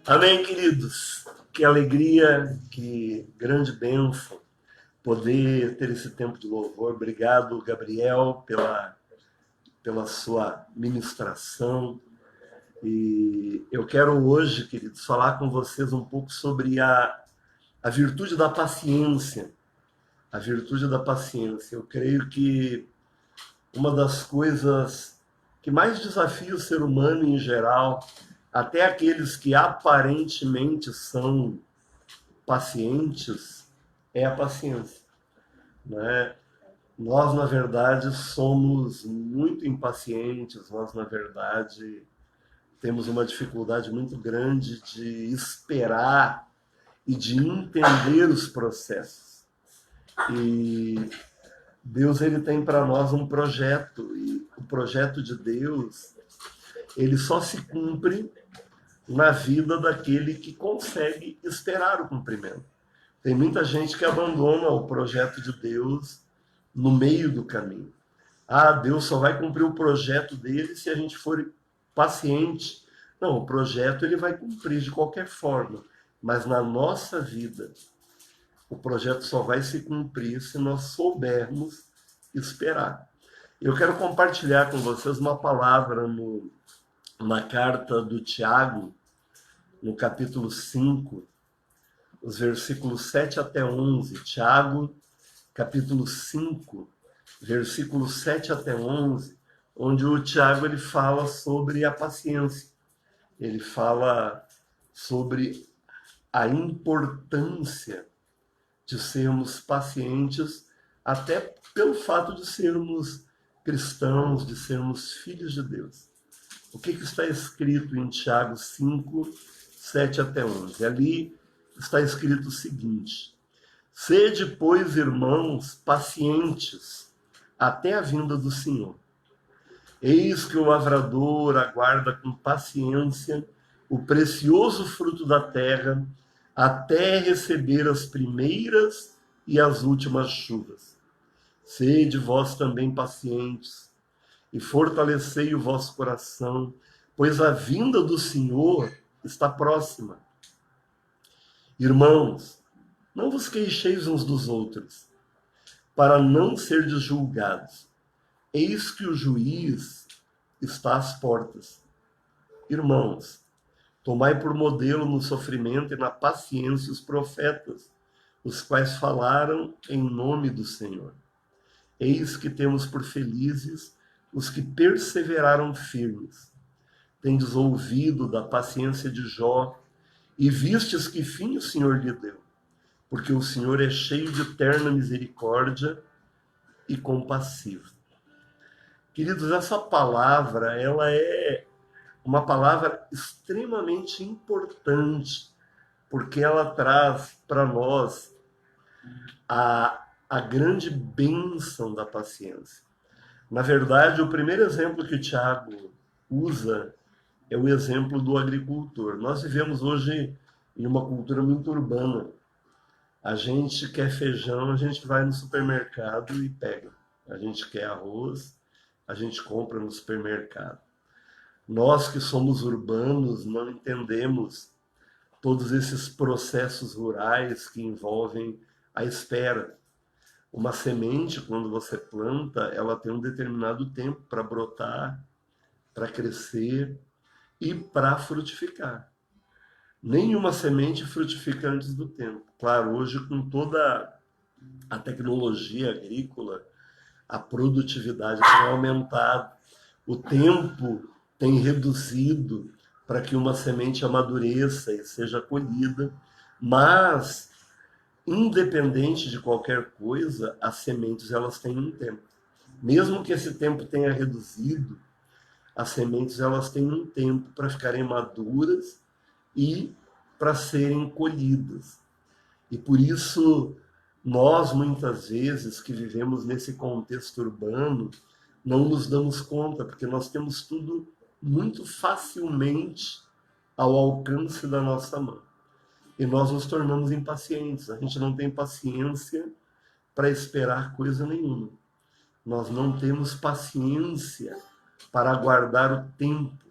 Amém, queridos. Que alegria, que grande bênção poder ter esse tempo de louvor. Obrigado, Gabriel, pela sua ministração. E eu quero hoje, queridos, falar com vocês um pouco sobre a virtude da paciência. A virtude da paciência. Eu creio que uma das coisas que mais desafia o ser humano em geral, até aqueles que aparentemente são pacientes, é a paciência, né? Nós, na verdade, somos muito impacientes, nós, na verdade, temos uma dificuldade muito grande de esperar e de entender os processos. E Deus ele tem para nós um projeto, e o projeto de Deus, ele só se cumpre na vida daquele que consegue esperar o cumprimento. Tem muita gente que abandona o projeto de Deus no meio do caminho. Ah, Deus só vai cumprir o projeto dele se a gente for paciente. Não, o projeto ele vai cumprir de qualquer forma, mas na nossa vida o projeto só vai se cumprir se nós soubermos esperar. Eu quero compartilhar com vocês uma palavra na carta do Tiago, no capítulo 5, os versículos 7 até 11. Tiago, capítulo 5, versículos 7 até 11, onde o Tiago ele fala sobre a paciência. Ele fala sobre a importância de sermos pacientes, até pelo fato de sermos cristãos, de sermos filhos de Deus. O que está escrito em Tiago 5, 7 até 11? Ali está escrito o seguinte: sede, pois, irmãos, pacientes até a vinda do Senhor. Eis que o lavrador aguarda com paciência o precioso fruto da terra, até receber as primeiras e as últimas chuvas. Sede vós também pacientes, e fortalecei o vosso coração, pois a vinda do Senhor está próxima. Irmãos, não vos queixeis uns dos outros, para não serdes julgados. Eis que o juiz está às portas. Irmãos, tomai por modelo no sofrimento e na paciência os profetas, os quais falaram em nome do Senhor. Eis que temos por felizes os que perseveraram firmes. Tendes ouvido da paciência de Jó, e vistes que fim o Senhor lhe deu, porque o Senhor é cheio de terna misericórdia e compassivo. Queridos, essa palavra, ela é uma palavra extremamente importante, porque ela traz para nós a grande bênção da paciência. Na verdade, o primeiro exemplo que o Tiago usa é o exemplo do agricultor. Nós vivemos hoje em uma cultura muito urbana. A gente quer feijão, a gente vai no supermercado e pega. A gente quer arroz, a gente compra no supermercado. Nós que somos urbanos não entendemos todos esses processos rurais que envolvem a espera. Uma semente, quando você planta, ela tem um determinado tempo para brotar, para crescer e para frutificar. Nenhuma semente frutifica antes do tempo. Claro, hoje com toda a tecnologia agrícola, a produtividade tem aumentado, o tempo tem reduzido para que uma semente amadureça e seja colhida, mas independente de qualquer coisa, as sementes elas têm um tempo. Mesmo que esse tempo tenha reduzido, as sementes elas têm um tempo para ficarem maduras e para serem colhidas. E por isso nós muitas vezes que vivemos nesse contexto urbano não nos damos conta, porque nós temos tudo muito facilmente ao alcance da nossa mão. E nós nos tornamos impacientes, a gente não tem paciência para esperar coisa nenhuma. Nós não temos paciência para aguardar o tempo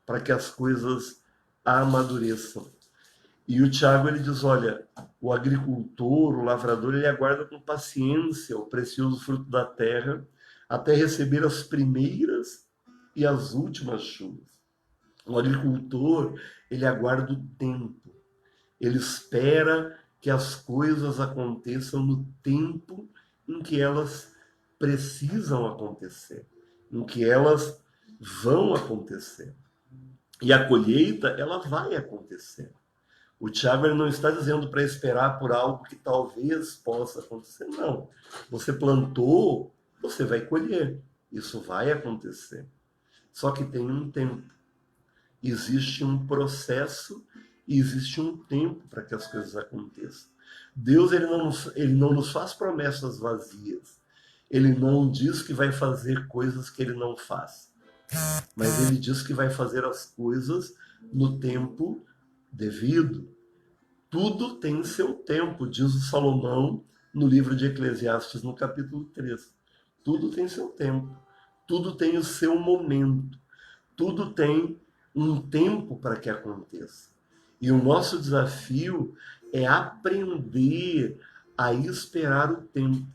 para que as coisas amadureçam. E o Tiago ele diz, olha, o agricultor, o lavrador, ele aguarda com paciência o precioso fruto da terra até receber as primeiras e as últimas chuvas. O agricultor, ele aguarda o tempo, ele espera que as coisas aconteçam no tempo em que elas precisam acontecer, em que elas vão acontecer. E a colheita, ela vai acontecer. O Tiago ele não está dizendo para esperar por algo que talvez possa acontecer, não. Você plantou, você vai colher. Isso vai acontecer. Só que tem um tempo. Existe um processo e existe um tempo para que as coisas aconteçam. Deus ele não nos faz promessas vazias. Ele não diz que vai fazer coisas que ele não faz. Mas ele diz que vai fazer as coisas no tempo devido. Tudo tem seu tempo, diz o Salomão no livro de Eclesiastes, no capítulo 3. Tudo tem seu tempo, tudo tem o seu momento, tudo tem um tempo para que aconteça. E o nosso desafio é aprender a esperar o tempo.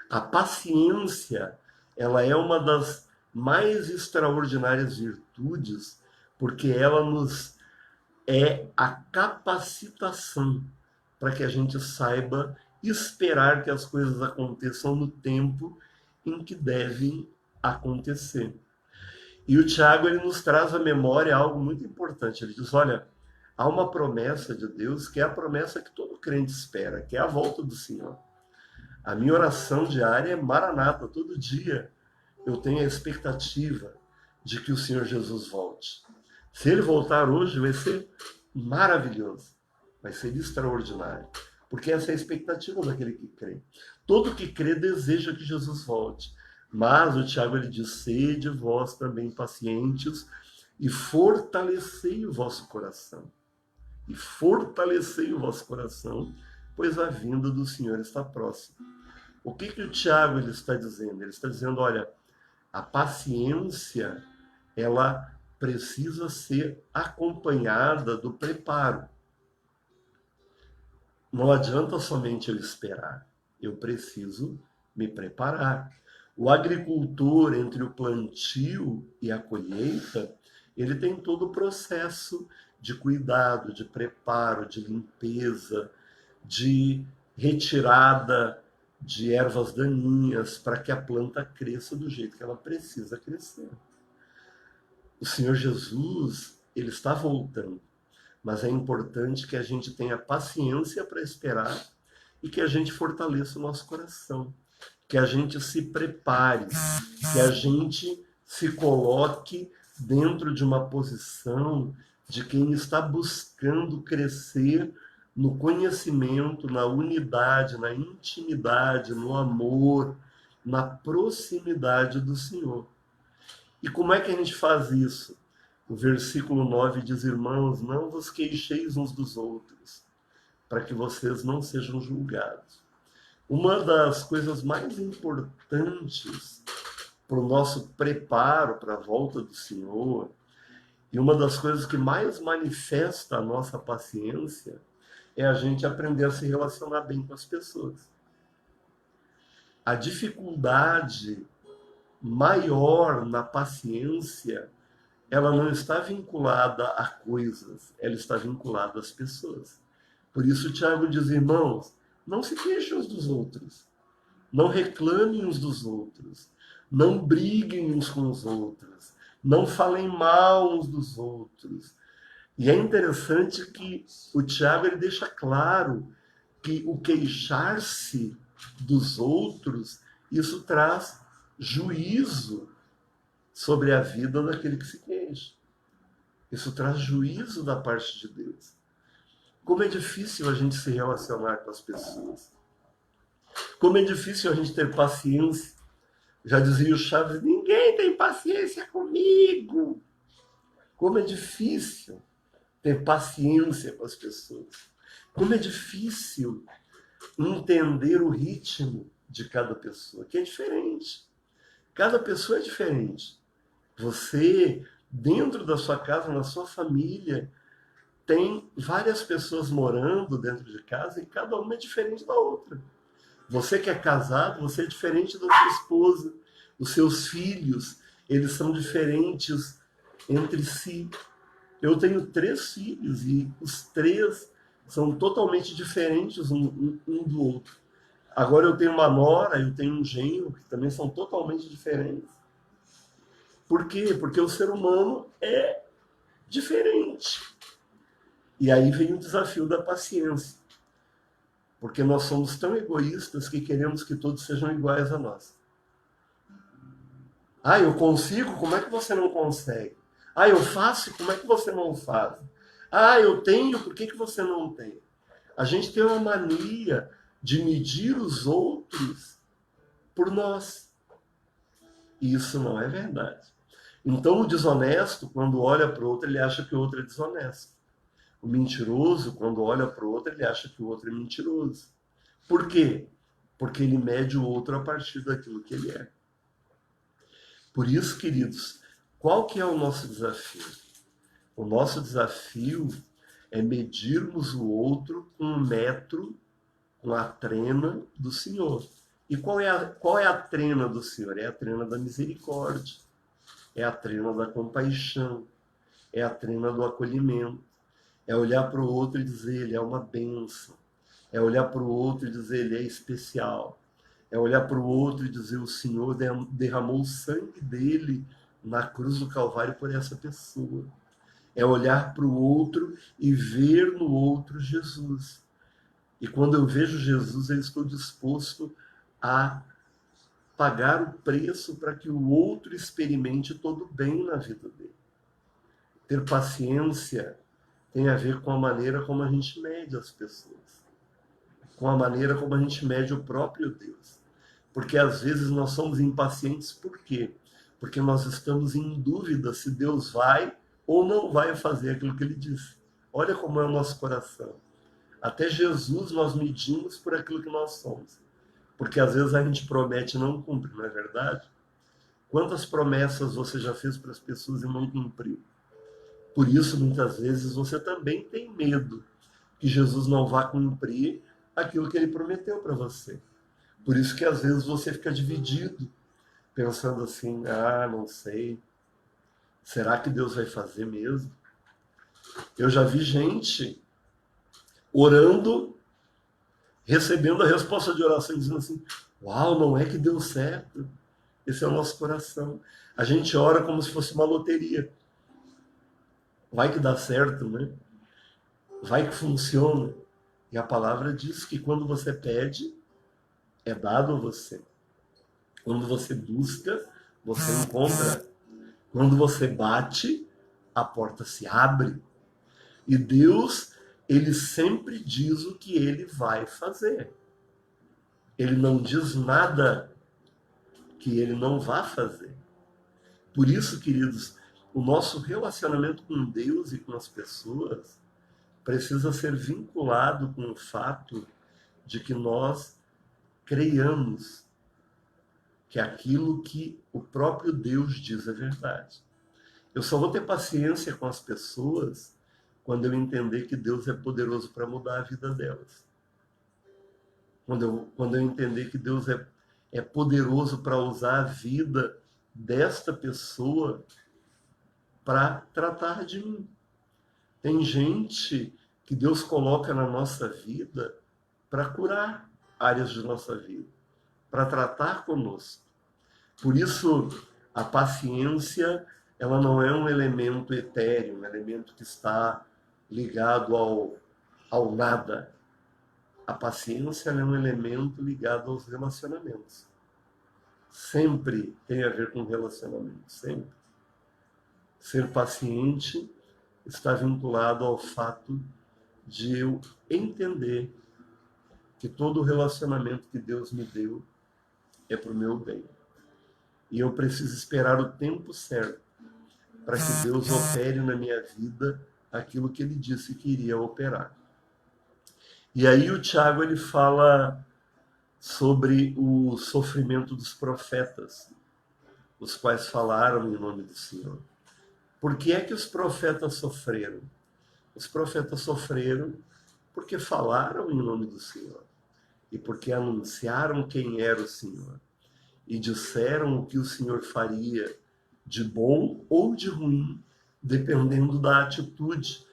A paciência, ela é uma das mais extraordinárias virtudes, porque ela nos é a capacitação para que a gente saiba esperar que as coisas aconteçam no tempo em que devem acontecer. E o Tiago ele nos traz à memória algo muito importante. Ele diz: olha, há uma promessa de Deus que é a promessa que todo crente espera, que é a volta do Senhor. A minha oração diária é Maranata, todo dia eu tenho a expectativa de que o Senhor Jesus volte. Se ele voltar hoje, vai ser maravilhoso, vai ser extraordinário, porque essa é a expectativa daquele que crê. Todo que crê deseja que Jesus volte, mas o Tiago ele diz: sede vós também pacientes e fortalecei o vosso coração. E fortalecei o vosso coração, pois a vinda do Senhor está próxima. O que o Tiago ele está dizendo? Ele está dizendo, olha, a paciência, ela precisa ser acompanhada do preparo. Não adianta somente eu esperar, eu preciso me preparar. O agricultor, entre o plantio e a colheita, ele tem todo o processo de cuidado, de preparo, de limpeza, de retirada de ervas daninhas para que a planta cresça do jeito que ela precisa crescer. O Senhor Jesus, ele está voltando, mas é importante que a gente tenha paciência para esperar e que a gente fortaleça o nosso coração, que a gente se prepare, que a gente se coloque dentro de uma posição de quem está buscando crescer no conhecimento, na unidade, na intimidade, no amor, na proximidade do Senhor. E como é que a gente faz isso? O versículo 9 diz: irmãos, não vos queixeis uns dos outros, para que vocês não sejam julgados. Uma das coisas mais importantes para o nosso preparo para a volta do Senhor, e uma das coisas que mais manifesta a nossa paciência, é a gente aprender a se relacionar bem com as pessoas. A dificuldade maior na paciência, ela não está vinculada a coisas, ela está vinculada às pessoas. Por isso o Tiago diz, irmãos, não se queixem uns dos outros, não reclamem uns dos outros, não briguem uns com os outros, não falem mal uns dos outros. E é interessante que o Tiago ele deixa claro que o queixar-se dos outros, isso traz juízo sobre a vida daquele que se queixa. Isso traz juízo da parte de Deus. Como é difícil a gente se relacionar com as pessoas. Como é difícil a gente ter paciência. Já dizia o Chaves, ninguém tem paciência comigo. Como é difícil ter paciência com as pessoas. Como é difícil entender o ritmo de cada pessoa, que é diferente. Cada pessoa é diferente. Você, dentro da sua casa, na sua família, tem várias pessoas morando dentro de casa e cada uma é diferente da outra. Você que é casado, você é diferente da sua esposa. Os seus filhos, eles são diferentes entre si. Eu tenho 3 filhos e os 3 são totalmente diferentes um do outro. Agora eu tenho uma nora, eu tenho um genro, que também são totalmente diferentes. Por quê? Porque o ser humano é diferente. E aí vem o desafio da paciência. Porque nós somos tão egoístas que queremos que todos sejam iguais a nós. Ah, eu consigo? Como é que você não consegue? Ah, eu faço? Como é que você não faz? Ah, eu tenho? Por que você não tem? A gente tem uma mania de medir os outros por nós. E isso não é verdade. Então, o desonesto, quando olha para o outro, ele acha que o outro é desonesto. O mentiroso, quando olha para o outro, ele acha que o outro é mentiroso. Por quê? Porque ele mede o outro a partir daquilo que ele é. Por isso, queridos, qual que é o nosso desafio? O nosso desafio é medirmos o outro com um metro, com a trena do Senhor. E qual é a trena do Senhor? É a trena da misericórdia, é a trena da compaixão, é a trena do acolhimento. É olhar para o outro e dizer, ele é uma bênção. É olhar para o outro e dizer, ele é especial. É olhar para o outro e dizer, o Senhor derramou o sangue dele na cruz do Calvário por essa pessoa. É olhar para o outro e ver no outro Jesus. E quando eu vejo Jesus, eu estou disposto a pagar o preço para que o outro experimente todo o bem na vida dele. Ter paciência tem a ver com a maneira como a gente mede as pessoas, com a maneira como a gente mede o próprio Deus. Porque às vezes nós somos impacientes, por quê? Porque nós estamos em dúvida se Deus vai ou não vai fazer aquilo que ele disse. Olha como é o nosso coração. Até Jesus nós medimos por aquilo que nós somos. Porque às vezes a gente promete e não cumpre, não é verdade? Quantas promessas você já fez para as pessoas e não cumpriu? Por isso, muitas vezes, você também tem medo que Jesus não vá cumprir aquilo que ele prometeu para você. Por isso que às vezes você fica dividido, pensando assim, ah, não sei, será que Deus vai fazer mesmo? Eu já vi gente orando, recebendo a resposta de oração, dizendo assim, uau, não é que deu certo. Esse é o nosso coração. A gente ora como se fosse uma loteria. Vai que dá certo, né? Vai que funciona. E a palavra diz que quando você pede, é dado a você. Quando você busca, você encontra. Quando você bate, a porta se abre. E Deus, ele sempre diz o que ele vai fazer. Ele não diz nada que ele não vá fazer. Por isso, queridos, o nosso relacionamento com Deus e com as pessoas precisa ser vinculado com o fato de que nós creiamos que aquilo que o próprio Deus diz é verdade. Eu só vou ter paciência com as pessoas quando eu entender que Deus é poderoso para mudar a vida delas. Quando eu entender que Deus é poderoso para usar a vida desta pessoa para tratar de mim. Tem gente que Deus coloca na nossa vida para curar áreas de nossa vida, para tratar conosco. Por isso, a paciência, ela não é um elemento etéreo, um elemento que está ligado ao nada. A paciência é um elemento ligado aos relacionamentos. Sempre tem a ver com relacionamento, sempre. Ser paciente está vinculado ao fato de eu entender que todo o relacionamento que Deus me deu é para o meu bem. E eu preciso esperar o tempo certo para que Deus opere na minha vida aquilo que ele disse que iria operar. E aí o Tiago ele fala sobre o sofrimento dos profetas, os quais falaram em nome do Senhor. Por que é que os profetas sofreram? Os profetas sofreram porque falaram em nome do Senhor e porque anunciaram quem era o Senhor e disseram o que o Senhor faria de bom ou de ruim, dependendo da atitude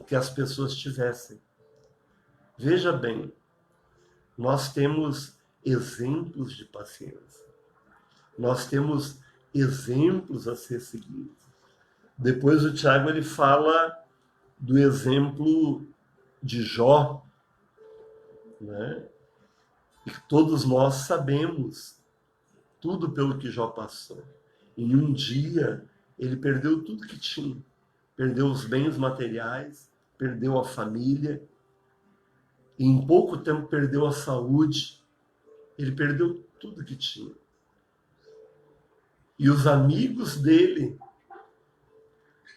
que as pessoas tivessem. Veja bem, nós temos exemplos de paciência. Nós temos exemplos a ser seguidos. Depois o Tiago ele fala do exemplo de Jó, né? E todos nós sabemos tudo pelo que Jó passou. Em um dia, ele perdeu tudo que tinha. Perdeu os bens materiais, perdeu a família, e em pouco tempo perdeu a saúde. Ele perdeu tudo que tinha. E os amigos dele,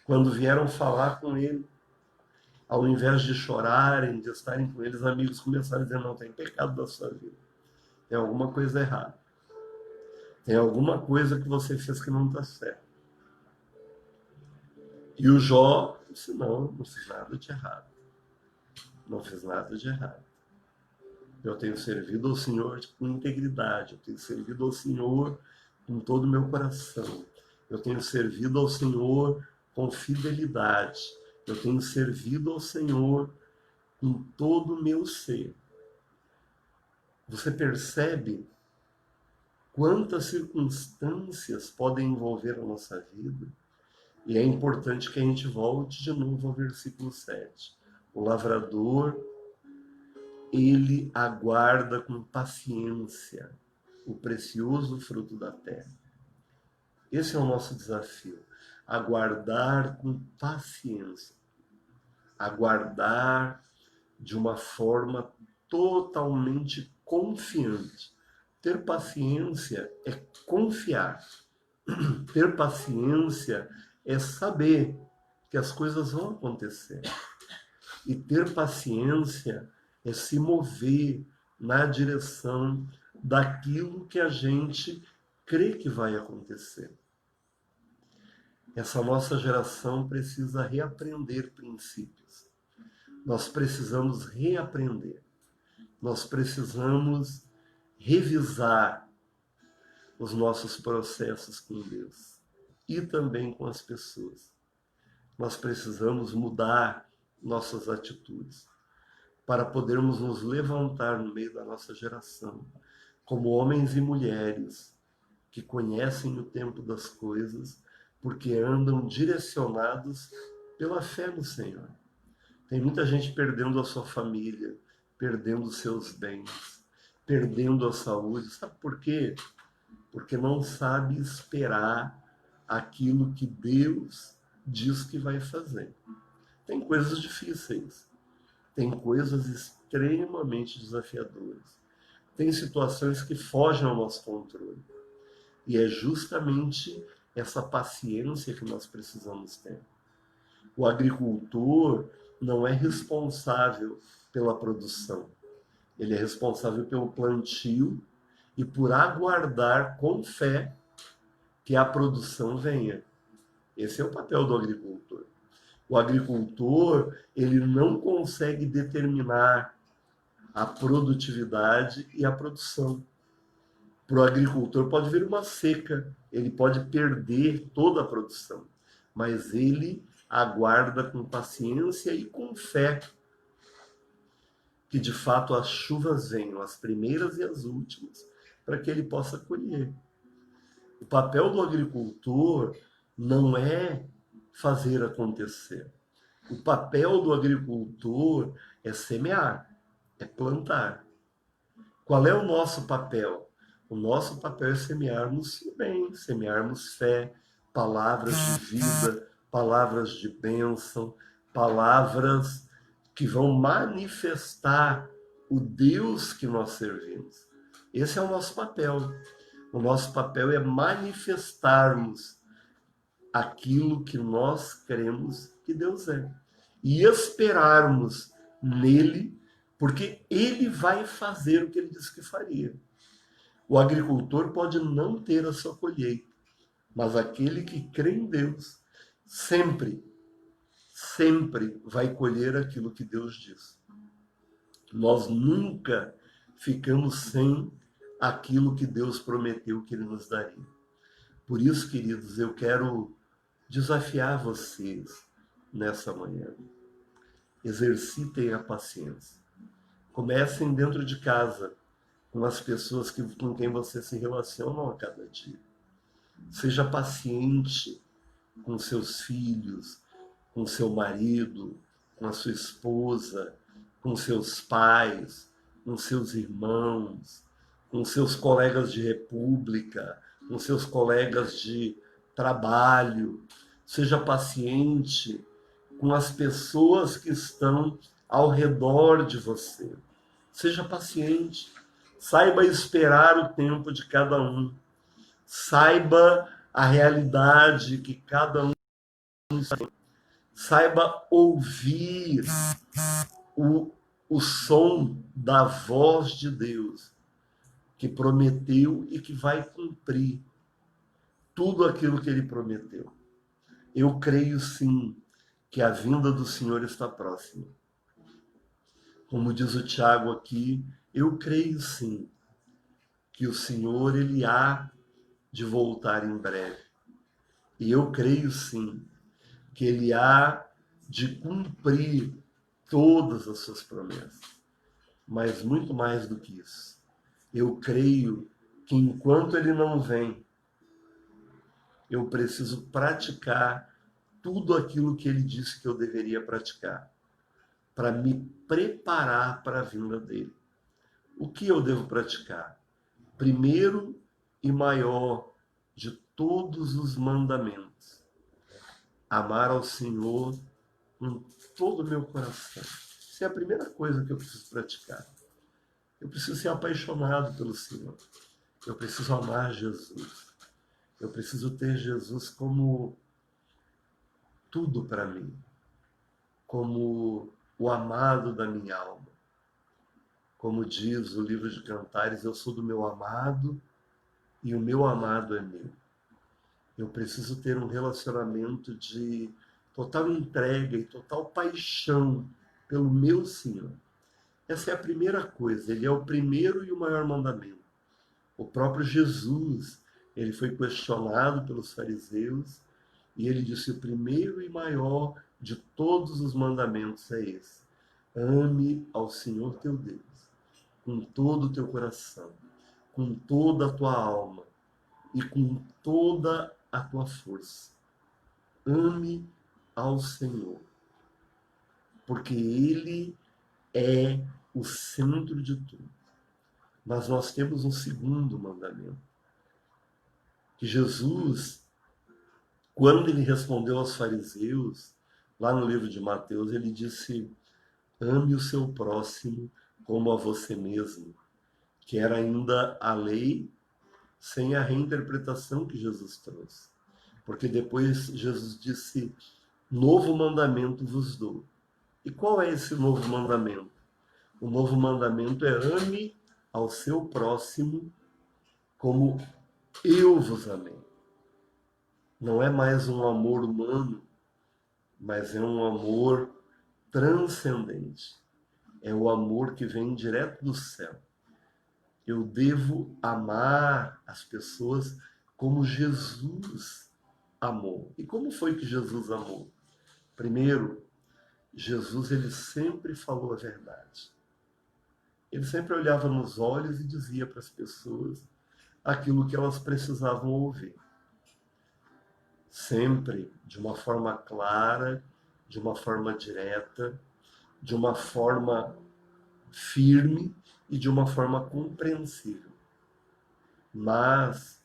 quando vieram falar com ele, ao invés de chorarem, de estarem com eles, amigos começaram a dizer: não, tem pecado da sua vida. Tem alguma coisa errada. Tem alguma coisa que você fez que não está certo. E o Jó disse: não fiz nada de errado. Não fiz nada de errado. Eu tenho servido ao Senhor com integridade. Eu tenho servido ao Senhor com todo o meu coração. Eu tenho servido ao Senhor com fidelidade. Eu tenho servido ao Senhor com todo o meu ser. Você percebe quantas circunstâncias podem envolver a nossa vida? E é importante que a gente volte de novo ao versículo 7. O lavrador, ele aguarda com paciência o precioso fruto da terra. Esse é o nosso desafio. Aguardar com paciência. Aguardar de uma forma totalmente confiante. Ter paciência é confiar. Ter paciência é saber que as coisas vão acontecer. E ter paciência é se mover na direção daquilo que a gente crê que vai acontecer. Essa nossa geração precisa reaprender princípios. Nós precisamos reaprender. Nós precisamos revisar os nossos processos com Deus e também com as pessoas. Nós precisamos mudar nossas atitudes para podermos nos levantar no meio da nossa geração como homens e mulheres que conhecem o tempo das coisas porque andam direcionados pela fé no Senhor. Tem muita gente perdendo a sua família, perdendo os seus bens, perdendo a saúde. Sabe por quê? Porque não sabe esperar aquilo que Deus diz que vai fazer. Tem coisas difíceis, tem coisas extremamente desafiadoras, tem situações que fogem ao nosso controle. E é justamente essa paciência que nós precisamos ter. O agricultor não é responsável pela produção. Ele é responsável pelo plantio e por aguardar com fé que a produção venha. Esse é o papel do agricultor. O agricultor, ele não consegue determinar a produtividade e a produção. Para o agricultor pode vir uma seca, ele pode perder toda a produção, mas ele aguarda com paciência e com fé que de fato as chuvas venham, as primeiras e as últimas, para que ele possa colher. O papel do agricultor não é fazer acontecer. O papel do agricultor é semear, é plantar. Qual é o nosso papel? O nosso papel é semearmos o bem, semearmos fé, palavras de vida, palavras de bênção, palavras que vão manifestar o Deus que nós servimos. Esse é o nosso papel. O nosso papel é manifestarmos aquilo que nós cremos que Deus é. E esperarmos nele, porque ele vai fazer o que ele disse que faria. O agricultor pode não ter a sua colheita, mas aquele que crê em Deus sempre sempre vai colher aquilo que Deus diz. Nós nunca ficamos sem aquilo que Deus prometeu que Ele nos daria. Por isso, queridos, eu quero desafiar vocês nessa manhã. Exercitem a paciência. Comecem dentro de casa, com as pessoas com quem você se relaciona a cada dia. Seja paciente com seus filhos, com seu marido, com a sua esposa, com seus pais, com seus irmãos, com seus colegas de república, com seus colegas de trabalho. Seja paciente com as pessoas que estão ao redor de você. Seja paciente. Saiba esperar o tempo de cada um. Saiba a realidade que cada um tem. Saiba ouvir o som da voz de Deus, que prometeu e que vai cumprir tudo aquilo que Ele prometeu. Eu creio sim que a vinda do Senhor está próxima. Como diz o Tiago aqui, eu creio sim que o Senhor Ele há de voltar em breve. E eu creio sim que Ele há de cumprir todas as suas promessas. Mas muito mais do que isso, eu creio que enquanto Ele não vem, eu preciso praticar tudo aquilo que Ele disse que eu deveria praticar, para me preparar para a vinda dEle. O que eu devo praticar? Primeiro e maior de todos os mandamentos: amar ao Senhor com todo o meu coração. Isso é a primeira coisa que eu preciso praticar. Eu preciso ser apaixonado pelo Senhor. Eu preciso amar Jesus. Eu preciso ter Jesus como tudo para mim, como o amado da minha alma. Como diz o livro de Cantares, eu sou do meu amado e o meu amado é meu. Eu preciso ter um relacionamento de total entrega e total paixão pelo meu Senhor. Essa é a primeira coisa. Ele é o primeiro e o maior mandamento. O próprio Jesus, ele foi questionado pelos fariseus e ele disse: o primeiro e maior de todos os mandamentos é esse: ame ao Senhor teu Deus com todo o teu coração, com toda a tua alma e com toda a tua força. Ame ao Senhor, porque Ele é o centro de tudo. Mas nós temos um segundo mandamento, que Jesus, quando ele respondeu aos fariseus, lá no livro de Mateus, ele disse: ame o seu próximo como a você mesmo, que era ainda a lei sem a reinterpretação que Jesus trouxe. Porque depois Jesus disse: novo mandamento vos dou. E qual é esse novo mandamento? O novo mandamento é: ame ao seu próximo como eu vos amei. Não é mais um amor humano, mas é um amor transcendente. É o amor que vem direto do céu. Eu devo amar as pessoas como Jesus amou. E como foi que Jesus amou? Primeiro, Jesus ele sempre falou a verdade. Ele sempre olhava nos olhos e dizia para as pessoas aquilo que elas precisavam ouvir. Sempre de uma forma clara, de uma forma direta, de uma forma firme e de uma forma compreensível. Mas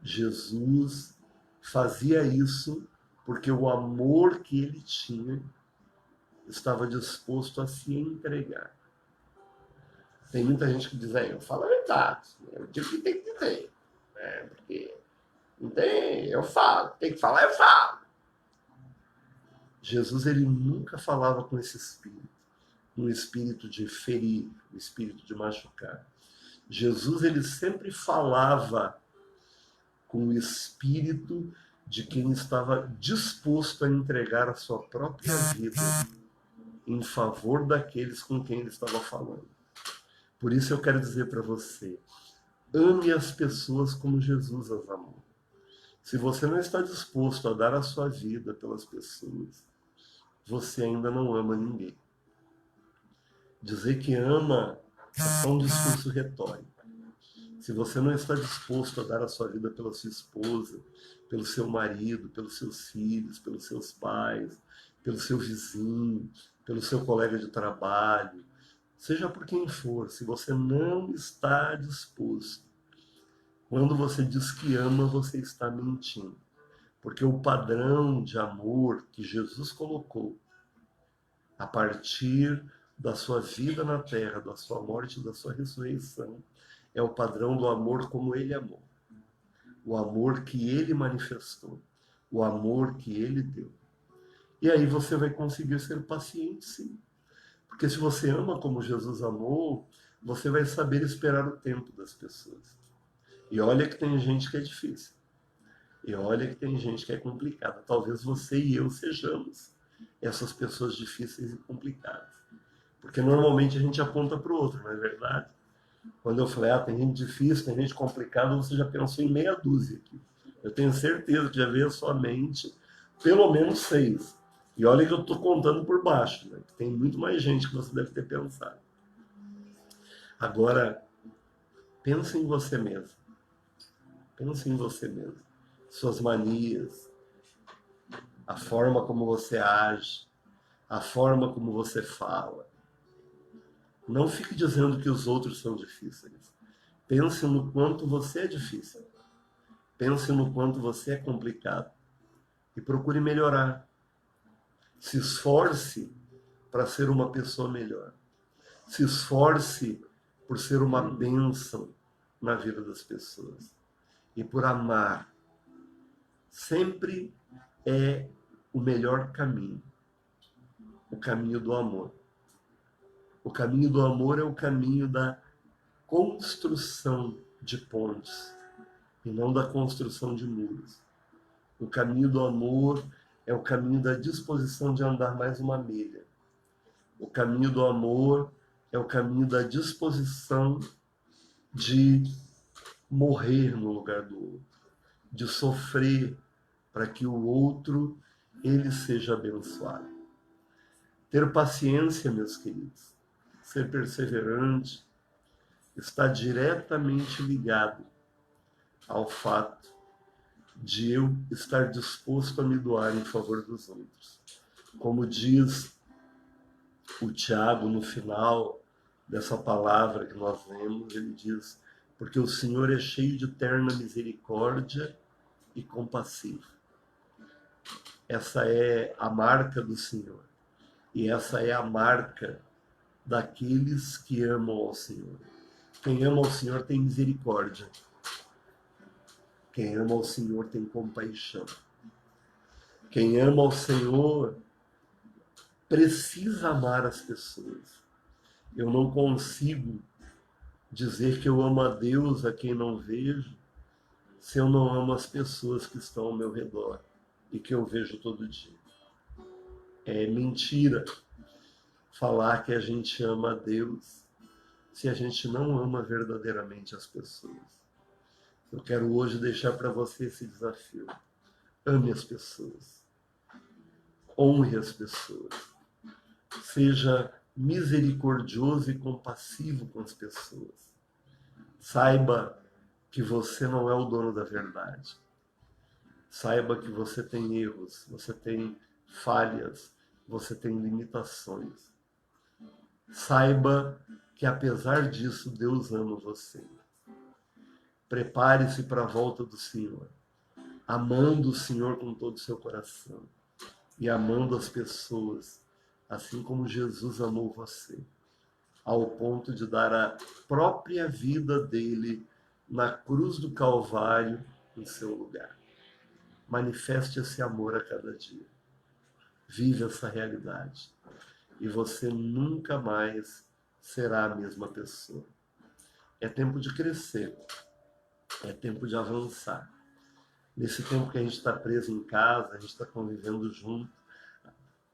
Jesus fazia isso porque o amor que ele tinha estava disposto a se entregar. Tem muita gente que diz: eu falo a verdade, eu digo o que tem que dizer, porque não tem, eu falo, tem que falar, eu falo. Jesus ele nunca falava com esse espírito, um espírito de ferir, um espírito de machucar. Jesus ele sempre falava com o espírito de quem estava disposto a entregar a sua própria vida em favor daqueles com quem ele estava falando. Por isso eu quero dizer para você, ame as pessoas como Jesus as amou. Se você não está disposto a dar a sua vida pelas pessoas, você ainda não ama ninguém. Dizer que ama é só um discurso retórico. Se você não está disposto a dar a sua vida pela sua esposa, pelo seu marido, pelos seus filhos, pelos seus pais, pelo seu vizinho, pelo seu colega de trabalho, seja por quem for, se você não está disposto, quando você diz que ama, você está mentindo. Porque o padrão de amor que Jesus colocou a partir da sua vida na terra, da sua morte e da sua ressurreição, é o padrão do amor como ele amou. O amor que ele manifestou. O amor que ele deu. E aí você vai conseguir ser paciente, sim. Porque se você ama como Jesus amou, você vai saber esperar o tempo das pessoas. E olha que tem gente que é difícil. E olha que tem gente que é complicada. Talvez você e eu sejamos essas pessoas difíceis e complicadas. Porque normalmente a gente aponta para o outro, não é verdade? Quando eu falei, tem gente difícil, tem gente complicada, você já pensou em meia dúzia aqui. Eu tenho certeza que já veio à sua mente pelo menos 6. E olha que eu estou contando por baixo, né? Tem muito mais gente que você deve ter pensado. Agora, pense em você mesmo. Pense em você mesmo. Suas manias, a forma como você age, a forma como você fala. Não fique dizendo que os outros são difíceis. Pense no quanto você é difícil. Pense no quanto você é complicado. E procure melhorar. Se esforce para ser uma pessoa melhor. Se esforce por ser uma bênção na vida das pessoas. E por amar. Sempre é o melhor caminho. O caminho do amor. O caminho do amor é o caminho da construção de pontes e não da construção de muros. O caminho do amor é o caminho da disposição de andar mais uma milha. O caminho do amor é o caminho da disposição de morrer no lugar do outro, de sofrer para que o outro ele seja abençoado. Ter paciência, meus queridos, ser perseverante, está diretamente ligado ao fato de eu estar disposto a me doar em favor dos outros. Como diz o Tiago no final dessa palavra que nós lemos, ele diz, porque o Senhor é cheio de terna misericórdia e compassivo. Essa é a marca do Senhor. E essa é a marca daqueles que amam ao Senhor. Quem ama ao Senhor tem misericórdia. Quem ama ao Senhor tem compaixão. Quem ama ao Senhor precisa amar as pessoas. Eu não consigo dizer que eu amo a Deus a quem não vejo, se eu não amo as pessoas que estão ao meu redor e que eu vejo todo dia. É mentira falar que a gente ama a Deus se a gente não ama verdadeiramente as pessoas. Eu quero hoje deixar para você esse desafio. Ame as pessoas. Honre as pessoas. Seja misericordioso e compassivo com as pessoas. Saiba que você não é o dono da verdade. Saiba que você tem erros, você tem falhas, você tem limitações. Saiba que apesar disso, Deus ama você. Prepare-se para a volta do Senhor, amando o Senhor com todo o seu coração e amando as pessoas, assim como Jesus amou você, ao ponto de dar a própria vida dele na cruz do Calvário em seu lugar. Manifeste esse amor a cada dia. Vive essa realidade. E você nunca mais será a mesma pessoa. É tempo de crescer. É tempo de avançar. Nesse tempo que a gente está preso em casa, a gente está convivendo junto,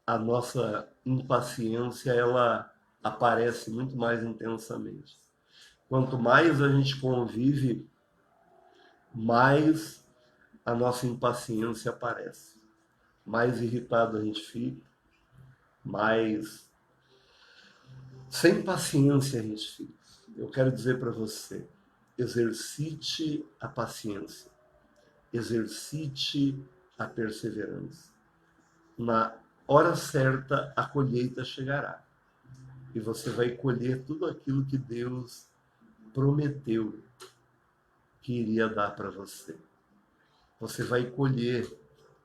a nossa impaciência, ela aparece muito mais intensamente. Quanto mais a gente convive, mais a nossa impaciência aparece. Mais irritado a gente fica, mais sem paciência a gente fica. Eu quero dizer para você, exercite a paciência, exercite a perseverança. Na hora certa, a colheita chegará. E você vai colher tudo aquilo que Deus prometeu que iria dar para você. Você vai colher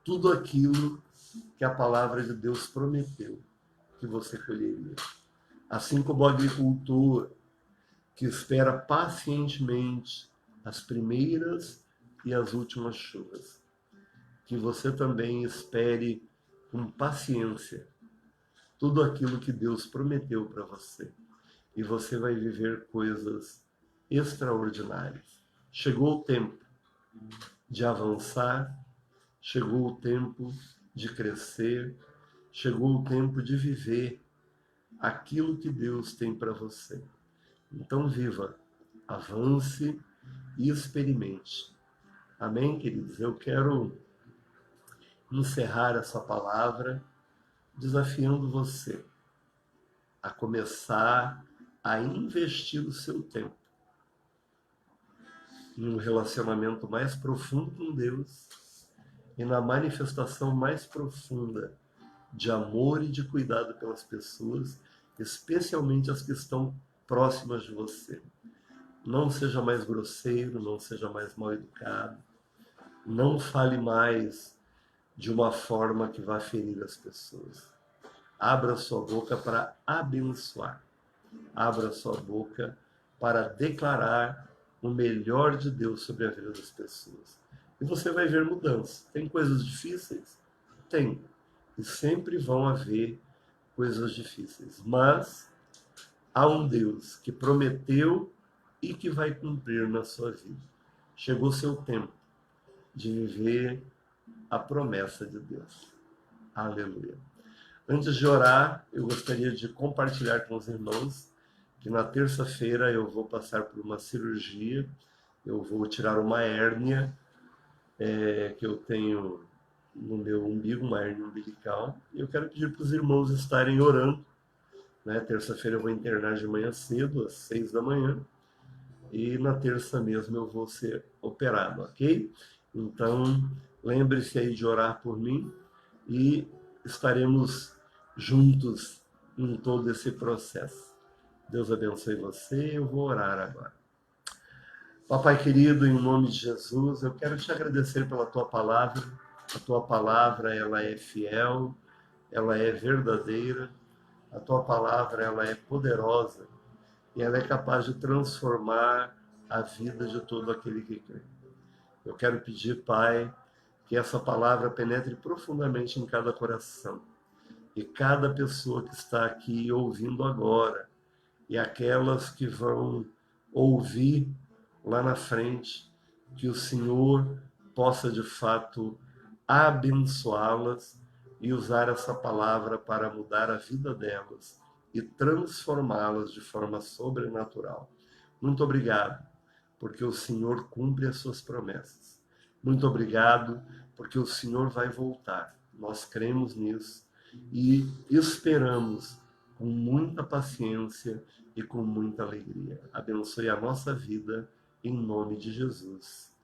tudo aquilo que a palavra de Deus prometeu que você colheria. Assim como o agricultor que espera pacientemente as primeiras e as últimas chuvas. Que você também espere com paciência tudo aquilo que Deus prometeu para você. E você vai viver coisas extraordinárias. Chegou o tempo de avançar, chegou o tempo de crescer, chegou o tempo de viver aquilo que Deus tem para você. Então viva, avance e experimente. Amém, queridos? Eu quero encerrar essa palavra desafiando você a começar a investir o seu tempo em um relacionamento mais profundo com Deus e na manifestação mais profunda de amor e de cuidado pelas pessoas, especialmente as que estão próximas de você. Não seja mais grosseiro, não seja mais mal educado, não fale mais de uma forma que vá ferir as pessoas. Abra sua boca para abençoar. Abra sua boca para declarar o melhor de Deus sobre a vida das pessoas. E você vai ver mudança. Tem coisas difíceis? Tem. E sempre vão haver coisas difíceis. Mas há um Deus que prometeu e que vai cumprir na sua vida. Chegou seu tempo de viver a promessa de Deus. Aleluia. Antes de orar, eu gostaria de compartilhar com os irmãos que na terça-feira eu vou passar por uma cirurgia, eu vou tirar uma hérnia que eu tenho no meu umbigo, uma hérnia umbilical, e eu quero pedir para os irmãos estarem orando. Né? Terça-feira eu vou internar de manhã cedo, às 6 da manhã, e na terça mesmo eu vou ser operado, ok? Então, lembre-se aí de orar por mim e estaremos juntos em todo esse processo. Deus abençoe você, eu vou orar agora. Papai querido, em nome de Jesus, eu quero te agradecer pela tua palavra. A tua palavra, ela é fiel, ela é verdadeira. A tua palavra, ela é poderosa e ela é capaz de transformar a vida de todo aquele que crê. Eu quero pedir, Pai, que essa palavra penetre profundamente em cada coração. E cada pessoa que está aqui ouvindo agora, e aquelas que vão ouvir lá na frente, que o Senhor possa de fato abençoá-las e usar essa palavra para mudar a vida delas e transformá-las de forma sobrenatural. Muito obrigado, porque o Senhor cumpre as suas promessas. Muito obrigado, porque o Senhor vai voltar. Nós cremos nisso e esperamos com muita paciência e com muita alegria. Abençoe a nossa vida, em nome de Jesus.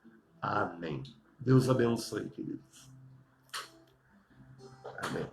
Amém. Deus abençoe, queridos. Amém.